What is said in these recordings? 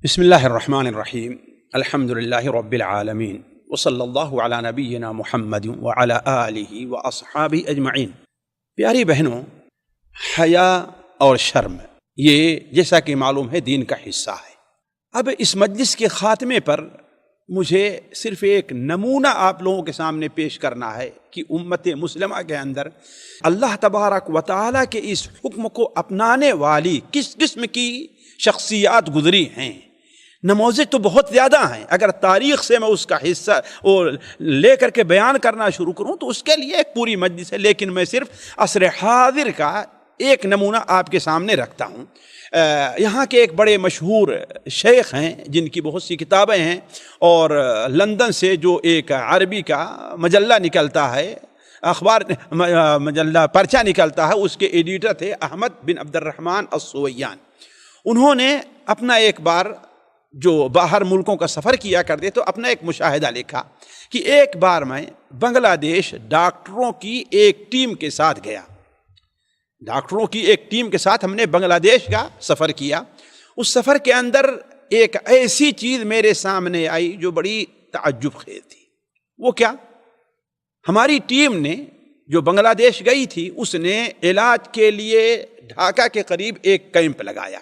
بسم اللہ الرحمن الرحیم الحمد للہ رب العالمین وصلی اللہ علی نبینا محمد وعلی آلہ واصحابہ اجمعین۔ پیاری بہنوں، حیا اور شرم یہ جیسا کہ معلوم ہے دین کا حصہ ہے۔ اب اس مجلس کے خاتمے پر مجھے صرف ایک نمونہ آپ لوگوں کے سامنے پیش کرنا ہے کہ امت مسلمہ کے اندر اللہ تبارک و تعالیٰ کے اس حکم کو اپنانے والی کس قسم کی شخصیات گزری ہیں۔ نموذج تو بہت زیادہ ہیں، اگر تاریخ سے میں اس کا حصہ لے کر کے بیان کرنا شروع کروں تو اس کے لیے ایک پوری مجلس ہے، لیکن میں صرف عصر حاضر کا ایک نمونہ آپ کے سامنے رکھتا ہوں۔ یہاں کے ایک بڑے مشہور شیخ ہیں جن کی بہت سی کتابیں ہیں، اور لندن سے جو ایک عربی کا مجلہ نکلتا ہے، اخبار مجلہ پرچہ نکلتا ہے، اس کے ایڈیٹر تھے احمد بن عبد الرحمن السویان۔ انہوں نے اپنا ایک بار جو باہر ملکوں کا سفر کیا کرتے تو اپنا ایک مشاہدہ لکھا کہ ایک بار میں بنگلہ دیش ڈاکٹروں کی ایک ٹیم کے ساتھ گیا۔ ڈاکٹروں کی ایک ٹیم کے ساتھ ہم نے بنگلہ دیش کا سفر کیا۔ اس سفر کے اندر ایک ایسی چیز میرے سامنے آئی جو بڑی تعجب خیز تھی۔ وہ کیا؟ ہماری ٹیم نے جو بنگلہ دیش گئی تھی اس نے علاج کے لیے ڈھاکہ کے قریب ایک کیمپ لگایا،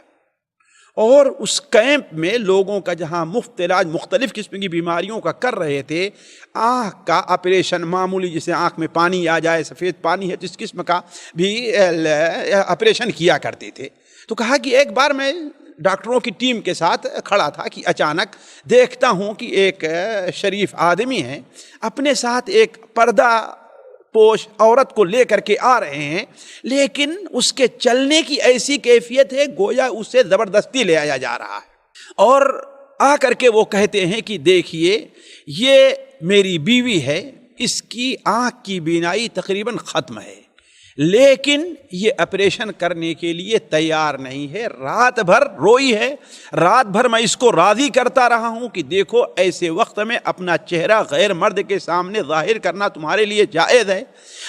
اور اس کیمپ میں لوگوں کا جہاں مفت علاج مختلف قسم کی بیماریوں کا کر رہے تھے، آنکھ کا آپریشن معمولی جسے آنکھ میں پانی آ جائے، سفید پانی ہے جس قسم کا بھی آپریشن کیا کرتے تھے۔ تو کہا کہ ایک بار میں ڈاکٹروں کی ٹیم کے ساتھ کھڑا تھا کہ اچانک دیکھتا ہوں کہ ایک شریف آدمی ہے، اپنے ساتھ ایک پردہ پوش عورت کو لے کر کے آ رہے ہیں، لیکن اس کے چلنے کی ایسی کیفیت ہے گویا اسے زبردستی لے آیا جا رہا ہے، اور آ کر کے وہ کہتے ہیں کہ دیکھیے یہ میری بیوی ہے، اس کی آنکھ کی بینائی تقریباً ختم ہے، لیکن یہ آپریشن کرنے کے لیے تیار نہیں ہے، رات بھر روئی ہے، رات بھر میں اس کو راضی کرتا رہا ہوں کہ دیکھو ایسے وقت میں اپنا چہرہ غیر مرد کے سامنے ظاہر کرنا تمہارے لیے جائز ہے،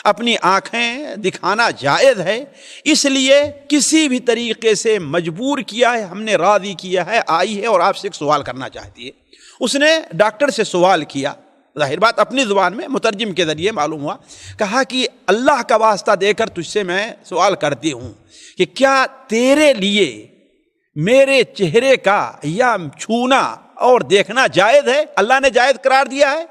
اپنی آنکھیں دکھانا جائز ہے، اس لیے کسی بھی طریقے سے مجبور کیا ہے، ہم نے راضی کیا ہے، آئی ہے اور آپ سے ایک سوال کرنا چاہتی ہے۔ اس نے ڈاکٹر سے سوال کیا، ظاہر بات اپنی زبان میں، مترجم کے ذریعے معلوم ہوا، کہا کہ اللہ کا واسطہ دے کر تجھ سے میں سوال کرتی ہوں کہ کیا تیرے لیے میرے چہرے کا یا چھونا اور دیکھنا جائز ہے؟ اللہ نے جائز قرار دیا ہے،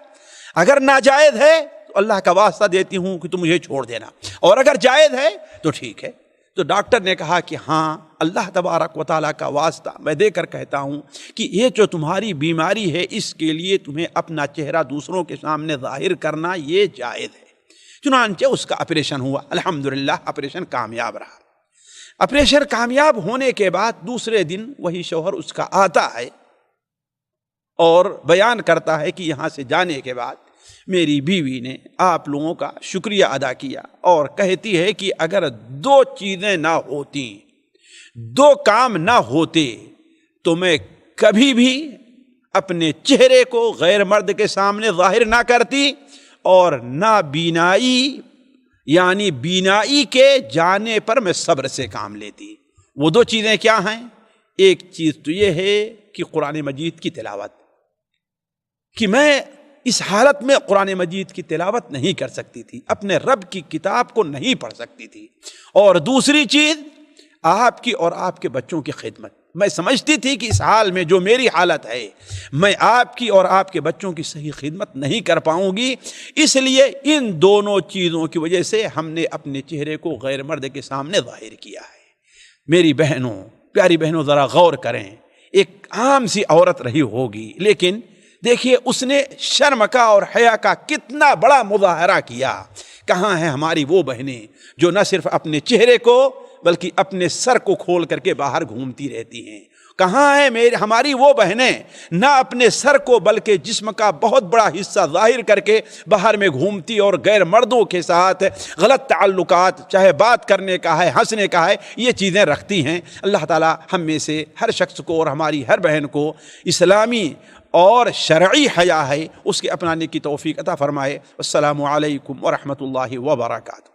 اگر ناجائز ہے تو اللہ کا واسطہ دیتی ہوں کہ تم مجھے چھوڑ دینا، اور اگر جائز ہے تو ٹھیک ہے۔ تو ڈاکٹر نے کہا کہ ہاں اللہ تبارک و تعالیٰ کا واسطہ میں دے کر کہتا ہوں کہ یہ جو تمہاری بیماری ہے اس کے لیے تمہیں اپنا چہرہ دوسروں کے سامنے ظاہر کرنا یہ جائز ہے۔ چنانچہ اس کا آپریشن ہوا، الحمدللہ آپریشن کامیاب رہا۔ آپریشن کامیاب ہونے کے بعد دوسرے دن وہی شوہر اس کا آتا ہے اور بیان کرتا ہے کہ یہاں سے جانے کے بعد میری بیوی نے آپ لوگوں کا شکریہ ادا کیا، اور کہتی ہے کہ اگر دو چیزیں نہ ہوتی، دو کام نہ ہوتے تو میں کبھی بھی اپنے چہرے کو غیر مرد کے سامنے ظاہر نہ کرتی، اور نہ بینائی یعنی بینائی کے جانے پر میں صبر سے کام لیتی۔ وہ دو چیزیں کیا ہیں؟ ایک چیز تو یہ ہے کہ قرآن مجید کی تلاوت، کہ میں اس حالت میں قرآن مجید کی تلاوت نہیں کر سکتی تھی، اپنے رب کی کتاب کو نہیں پڑھ سکتی تھی، اور دوسری چیز آپ کی اور آپ کے بچوں کی خدمت۔ میں سمجھتی تھی کہ اس حال میں جو میری حالت ہے میں آپ کی اور آپ کے بچوں کی صحیح خدمت نہیں کر پاؤں گی، اس لیے ان دونوں چیزوں کی وجہ سے ہم نے اپنے چہرے کو غیر مرد کے سامنے ظاہر کیا ہے۔ میری بہنوں، پیاری بہنوں، ذرا غور کریں، ایک عام سی عورت رہی ہوگی، لیکن دیکھیے اس نے شرم کا اور حیا کا کتنا بڑا مظاہرہ کیا۔ کہاں ہیں ہماری وہ بہنیں جو نہ صرف اپنے چہرے کو بلکہ اپنے سر کو کھول کر کے باہر گھومتی رہتی ہیں؟ کہاں ہیں ہماری وہ بہنیں نہ اپنے سر کو بلکہ جسم کا بہت بڑا حصہ ظاہر کر کے باہر میں گھومتی اور غیر مردوں کے ساتھ غلط تعلقات، چاہے بات کرنے کا ہے، ہنسنے کا ہے، یہ چیزیں رکھتی ہیں؟ اللہ تعالی ہم میں سے ہر شخص کو اور ہماری ہر بہن کو اسلامی اور شرعی حیا ہے اس کے اپنانے کی توفیق عطا فرمائے۔ السلام علیکم ورحمۃ اللہ وبرکاتہ۔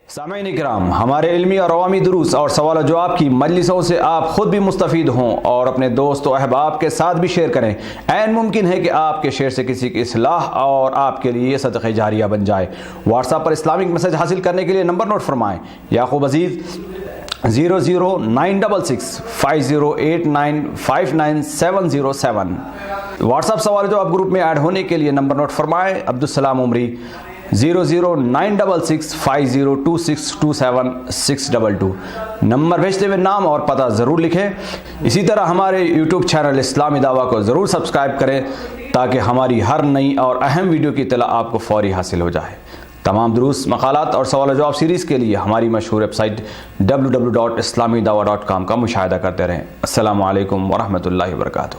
سامعین اکرام، ہمارے علمی اور عوامی دروس اور سوال و جواب کی مجلسوں سے آپ خود بھی مستفید ہوں اور اپنے دوست و احباب کے ساتھ بھی شیئر کریں۔ عین ممکن ہے کہ آپ کے شیئر سے کسی کی اصلاح اور آپ کے لیے صدقہ جاریہ بن جائے۔ واٹس ایپ پر اسلامک میسج حاصل کرنے کے لیے نمبر نوٹ فرمائیں: یعقوب عزیز 009665089597707۔ واٹس ایپ سوال جو آپ گروپ میں ایڈ ہونے کے لیے نمبر نوٹ فرمائیں: عبدالسلام عمری 009665026272622۔ نمبر بھیجتے ہوئے نام اور پتہ ضرور لکھیں۔ اسی طرح ہمارے یوٹیوب چینل اسلامی دعویٰ کو ضرور سبسکرائب کریں تاکہ ہماری ہر نئی اور اہم ویڈیو کی اطلاع آپ کو فوری حاصل ہو جائے۔ تمام دروس، مقالات اور سوال و جواب سیریز کے لیے ہماری مشہور ویب سائٹ www.islamidawah.com کا مشاہدہ کرتے رہیں۔ السلام علیکم ورحمۃ اللہ وبرکاتہ۔